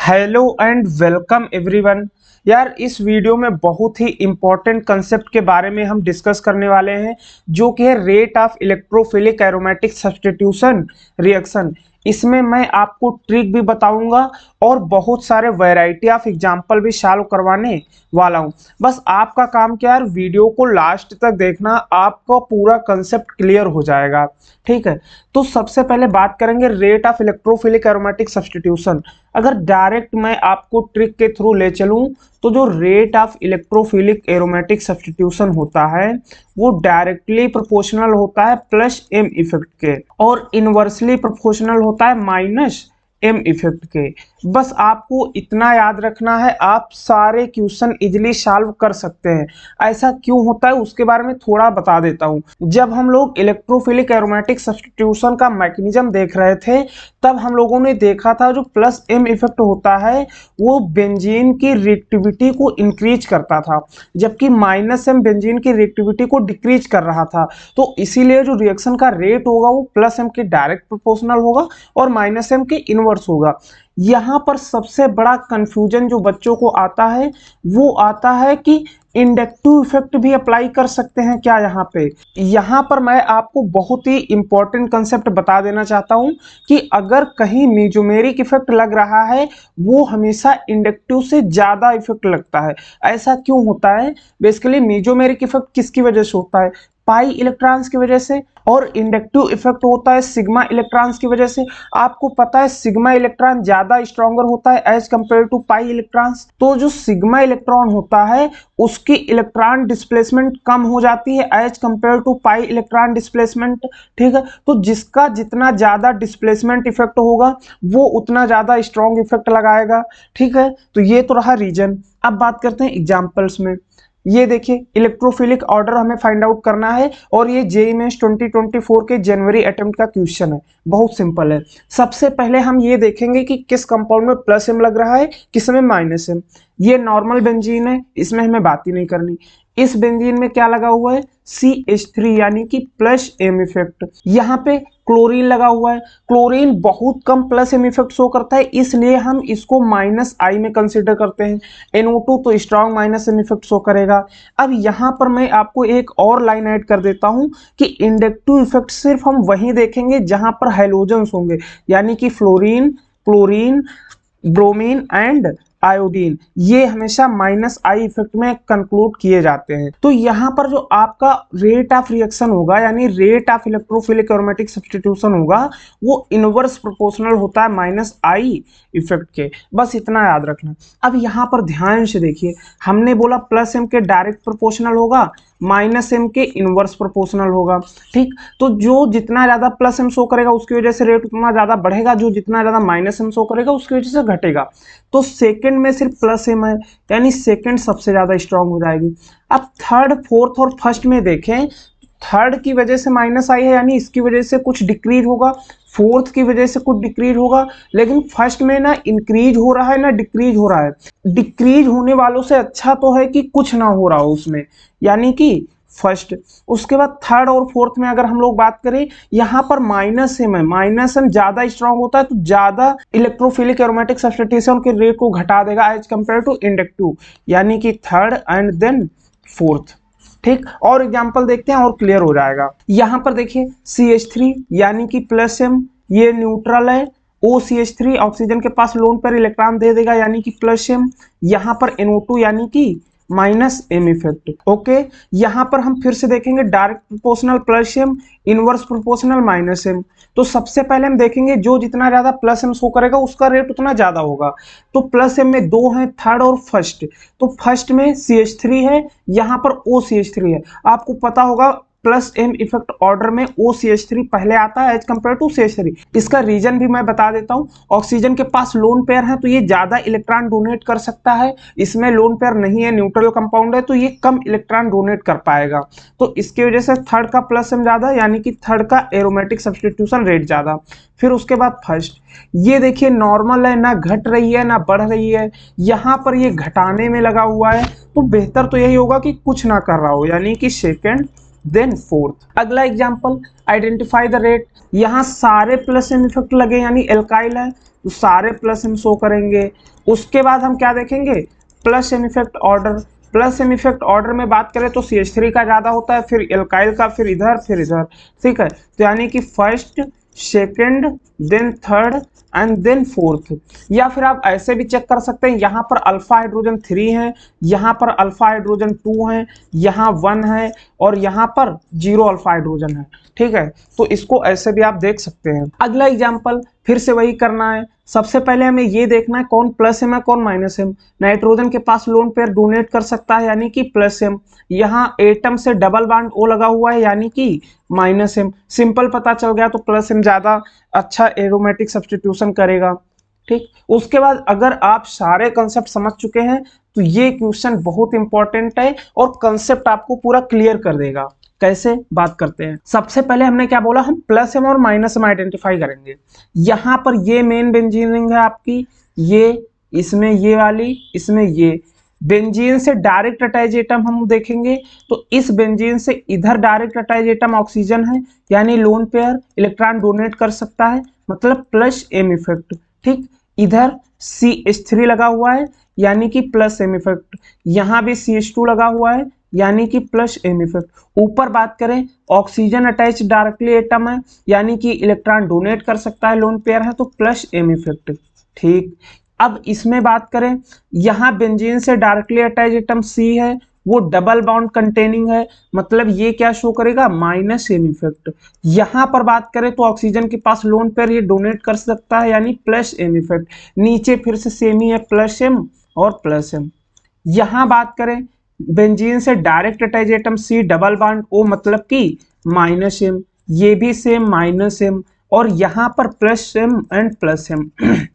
Hello and welcome everyone. यार इस video में बहुत ही इंपॉर्टेंट कंसेप्ट के बारे में हम डिस्कस करने वाले हैं जो कि है rate of electrophilic aromatic substitution reaction. इसमें मैं आपको ट्रिक भी बताऊंगा और बहुत सारे वैरायटी ऑफ एग्जांपल भी सॉल्व करवाने वाला हूं। बस आपका काम क्या है, वीडियो को लास्ट तक देखना, आपका पूरा कंसेप्ट क्लियर हो जाएगा। ठीक है, तो सबसे पहले बात करेंगे rate of electrophilic aromatic substitution. अगर डायरेक्ट मैं आपको ट्रिक के थ्रू ले चलूं तो जो rate of electrophilic aromatic substitution होता है वो डायरेक्टली प्रोपोर्शनल होता है प्लस एम इफेक्ट के, और इनवर्सली प्रोपोर्शनल होता है माइनस एम इफेक्ट के। बस आपको इतना याद रखना है, आप सारे क्वेश्चन इजीली सॉल्व कर सकते हैं। ऐसा क्यों होता है उसके बारे में थोड़ा बता देता हूं। जब हम लोग इलेक्ट्रोफिलिक एरोमेटिक सब्स्टिट्यूशन का मैकेनिज्म देख रहे थे तब हम लोगों ने देखा था जो प्लस एम इफेक्ट होता है वो बेंजीन की रिएक्टिविटी को इंक्रीज करता था, जबकि माइनस एम बेंजीन की रिएक्टिविटी को डिक्रीज कर रहा था। तो इसीलिए जो रिएक्शन का रेट होगा वो प्लस एम के डायरेक्ट प्रोपोर्शनल होगा और माइनस एम के इनवर्स होगा। यहां पर सबसे बड़ा कंफ्यूजन जो बच्चों को आता है वो आता है कि इंडक्टिव इफेक्ट भी अप्लाई कर सकते हैं क्या। यहाँ पर मैं आपको बहुत ही इंपॉर्टेंट कंसेप्ट बता देना चाहता हूं कि अगर कहीं मेजोमेरिक इफेक्ट लग रहा है वो हमेशा इंडक्टिव से ज्यादा इफेक्ट लगता है। ऐसा क्यों होता है? बेसिकली मेजोमेरिक इफेक्ट किसकी वजह से होता है? पाई इलेक्ट्रॉन्स की वजह से, और इंडक्टिव इफेक्ट होता है सिग्मा इलेक्ट्रॉन्स की वजह से। आपको पता है सिग्मा इलेक्ट्रॉन ज्यादा स्ट्रॉन्गर होता है as compare to pi electrons. तो जो सिग्मा इलेक्ट्रॉन होता है उसकी इलेक्ट्रॉन डिस्प्लेसमेंट कम हो जाती है as compare to pi electron displacement. ठीक है, तो जिसका जितना ज्यादा डिस्प्लेसमेंट इफेक्ट होगा वो उतना ज्यादा स्ट्रॉन्ग इफेक्ट लगाएगा। ठीक है, तो ये तो रहा रीजन। अब बात करते हैं एग्जाम्पल्स में। ये देखिए इलेक्ट्रोफिलिक ऑर्डर हमें फाइंड आउट करना है और ये जेईई मेंस 2024 के जनवरी अटेम्प्ट का क्वेश्चन है। बहुत सिंपल है। सबसे पहले हम ये देखेंगे कि किस कंपाउंड में प्लस एम लग रहा है, किस में माइनस एम। ये नॉर्मल बेंजीन है, इसमें हमें बात ही नहीं करनी। इस बेंजीन में क्या लगा हुआ है? CH3 यानी कि प्लस एम इफेक्ट। यहाँ पे क्लोरीन लगा हुआ है। क्लोरीन बहुत कम प्लस एम इफेक्ट शो करता है, इसलिए हम इसको माइनस आई में कंसिडर करते हैं। NO2 तो strong minus M effect show करेगा। अब यहाँ पर मैं आपको एक और लाइन ऐड कर देता हूँ कि इंडक्टिव इफेक्ट सिर्फ हम वहीं देखेंगे जहां पर हैलोजेंस होंगे, यानी कि fluorine, chlorine, bromine and iodine. ये हमेशा माइनस आई इफेक्ट में कंक्लूड किए जाते हैं। तो यहाँ पर जो आपका रेट ऑफ रिएक्शन होगा यानी rate of electrophilic aromatic substitution होगा वो इनवर्स प्रोपोर्शनल होता है माइनस आई इफेक्ट के। बस इतना याद रखना। अब यहाँ पर ध्यान से देखिए, हमने बोला प्लस एम के डायरेक्ट प्रोपोर्शनल होगा, माइनस एम के इनवर्स प्रोपोर्शनल होगा। ठीक, तो जो जितना ज्यादा प्लस एम शो करेगा उसकी वजह से रेट उतना ज्यादा बढ़ेगा, जो जितना ज्यादा माइनस एम शो करेगा उसकी वजह से घटेगा। तो सेकंड में सिर्फ प्लस एम है यानी सेकंड सबसे ज्यादा स्ट्रांग हो जाएगी। अब थर्ड, फोर्थ और फर्स्ट में देखें, थर्ड की वजह से माइनस आई है यानी इसकी वजह से कुछ डिक्रीज होगा, फोर्थ की वजह से कुछ डिक्रीज होगा, लेकिन फर्स्ट में ना इंक्रीज हो रहा है ना डिक्रीज हो रहा है। डिक्रीज होने वालों से अच्छा तो है कि कुछ ना हो रहा हो उसमें, यानी कि फर्स्ट। उसके बाद थर्ड और फोर्थ में अगर हम लोग बात करें, यहाँ पर माइनस एम है, माइनस एम ज्यादा स्ट्रांग होता है तो ज्यादा इलेक्ट्रोफिलिक एरोमेटिक सब्स्टिट्यूशन के रेट को घटा देगा एज कंपेयर टू इंडक्टिव, यानी कि थर्ड एंड देन फोर्थ। ठीक, और एग्जांपल देखते हैं और क्लियर हो जाएगा। यहां पर देखिए CH3 यानी कि प्लस एम, ये न्यूट्रल है। OCH3 ऑक्सीजन के पास लोन पर इलेक्ट्रॉन दे देगा यानी कि प्लस एम। यहां पर NO2 यानी कि माइनस एम इफेक्ट। ओके, यहां पर हम फिर से देखेंगे direct proportional plus M, inverse proportional minus M. तो सबसे पहले हम देखेंगे जो जितना ज्यादा प्लस एम शो करेगा उसका रेट उतना ज्यादा होगा। तो प्लस एम में दो हैं, थर्ड और फर्स्ट। तो फर्स्ट में CH3 है, यहां पर OCH3 है। आपको पता होगा प्लस एम इफेक्ट ऑर्डर में OCH3 पहले आता है एज कंपेयर टू CH3। इसका रीजन भी मैं बता देता हूं। ऑक्सीजन के पास लोन पेयर है तो ये ज्यादा इलेक्ट्रॉन डोनेट कर सकता है, इसमें लोन पेयर नहीं है, न्यूट्रल कंपाउंड है तो ये कम इलेक्ट्रॉन डोनेट कर पाएगा। तो इसकी वजह से थर्ड का प्लस एम ज्यादा यानी कि थर्ड का एरोमेटिक सब्स्टिट्यूशन रेट ज्यादा। फिर उसके बाद फर्स्ट, ये देखिए नॉर्मल है, ना घट रही है ना बढ़ रही है, यहां पर ये घटाने में लगा हुआ है। तो बेहतर तो यही होगा कि कुछ ना कर रहा हो, यानी कि सेकेंड देन फोर्थ। अगला एग्जांपल, आइडेंटिफाई द रेट। यहां सारे प्लस एम इफेक्ट लगे यानी एल्काइल है, तो सारे प्लस एम शो करेंगे। उसके बाद हम क्या देखेंगे, plus M effect order. Plus M effect order में बात करें तो CH3 का ज़्यादा होता है, फिर एल्काइल का, फिर इधर, ठीक है। तो यानी कि first, second, then third and then fourth. या फिर आप ऐसे भी चेक कर सकते हैं, यहाँ पर अल्फा हाइड्रोजन 3 है, यहाँ पर अल्फा हाइड्रोजन 2 है, यहाँ 1 है और यहाँ पर 0 अल्फा हाइड्रोजन है, ठीक है। तो इसको ऐसे भी आप देख सकते हैं। अगला एग्जाम्पल फिर से वही करना है। सबसे पहले हमें ये देखना है कौन प्लस एम है कौन माइनस एम। नाइट्रोजन के पास लोन पेयर डोनेट कर सकता है यानी कि प्लस एम, यहाँ एटम से डबल बॉन्ड ओ लगा हुआ है यानी कि माइनस एम। सिंपल पता चल गया, तो प्लस एम ज्यादा अच्छा एरोमेटिक सब्स्टिट्यूशन करेगा, ठीक। उसके बाद अगर आप सारे कंसेप्ट समझ चुके हैं तो ये क्वेश्चन बहुत इंपॉर्टेंट है और कंसेप्ट आपको पूरा क्लियर कर देगा। कैसे बात करते हैं, सबसे पहले हमने क्या बोला, हम प्लस एम और माइनस एम आइडेंटिफाई करेंगे। यहाँ पर ये मेन बेंजीन रिंग है आपकी, ये इसमें ये वाली, इसमें ये बेंजीन से डायरेक्ट अटैच एटम हम देखेंगे तो इस बेंजीन से इधर डायरेक्ट अटैच एटम ऑक्सीजन है यानी लोन पेयर इलेक्ट्रॉन डोनेट कर सकता है, मतलब प्लस एम इफेक्ट, ठीक। इधर CH3 लगा हुआ है यानी कि प्लस एम इफेक्ट, यहाँ भी CH2 लगा हुआ है यानी कि प्लस एम इफेक्ट। ऊपर बात करें ऑक्सीजन अटैच डायरेक्टली एटम है यानी कि इलेक्ट्रॉन डोनेट कर सकता है, लोन पेयर है तो प्लस एम इफेक्ट, ठीक। अब इसमें बात करें, यहाँ बेंजीन से डायरेक्टली अटैच एटम C है, वो डबल बॉन्ड कंटेनिंग है, मतलब ये क्या शो करेगा, माइनस एम इफेक्ट। यहाँ पर बात करें तो ऑक्सीजन के पास लोन पेयर ये डोनेट कर सकता है यानी प्लस एम इफेक्ट। नीचे फिर से सेम ही है, प्लस एम और प्लस एम। यहाँ बात करें बेंजीन से direct attach atom C double bond O मतलब कि माइनस एम, ये भी सेम माइनस एम और यहाँ पर plus M and plus M.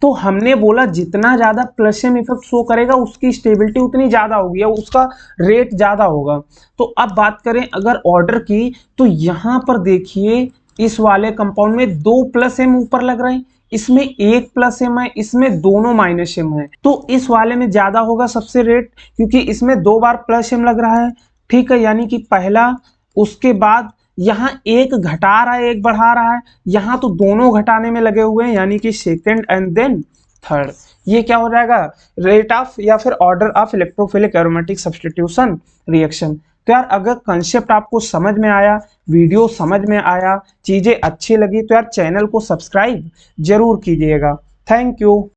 तो हमने बोला जितना ज्यादा प्लस एम इफेक्ट शो करेगा उसकी स्टेबिलिटी उतनी ज्यादा होगी या उसका रेट ज्यादा होगा। तो अब बात करें अगर ऑर्डर की, तो यहाँ पर देखिए इस वाले कंपाउंड में 2 प्लस एम ऊपर लग रहे हैं, इसमें 1 प्लस एम है, इसमें दोनों माइनस एम है, तो इस वाले में ज्यादा होगा सबसे रेट, क्योंकि इसमें 2 बार प्लस एम लग रहा है, ठीक है। यानी कि पहला, उसके बाद यहाँ एक घटा रहा है एक बढ़ा रहा है, यहाँ तो दोनों घटाने में लगे हुए हैं यानी कि सेकेंड एंड देन थर्ड। ये क्या हो जाएगा, रेट ऑफ या फिर order of electrophilic aromatic substitution reaction. तो यार अगर कंसेप्ट आपको समझ में आया, वीडियो समझ में आया, चीजें अच्छी लगी तो यार चैनल को सब्सक्राइब जरूर कीजिएगा। Thank you.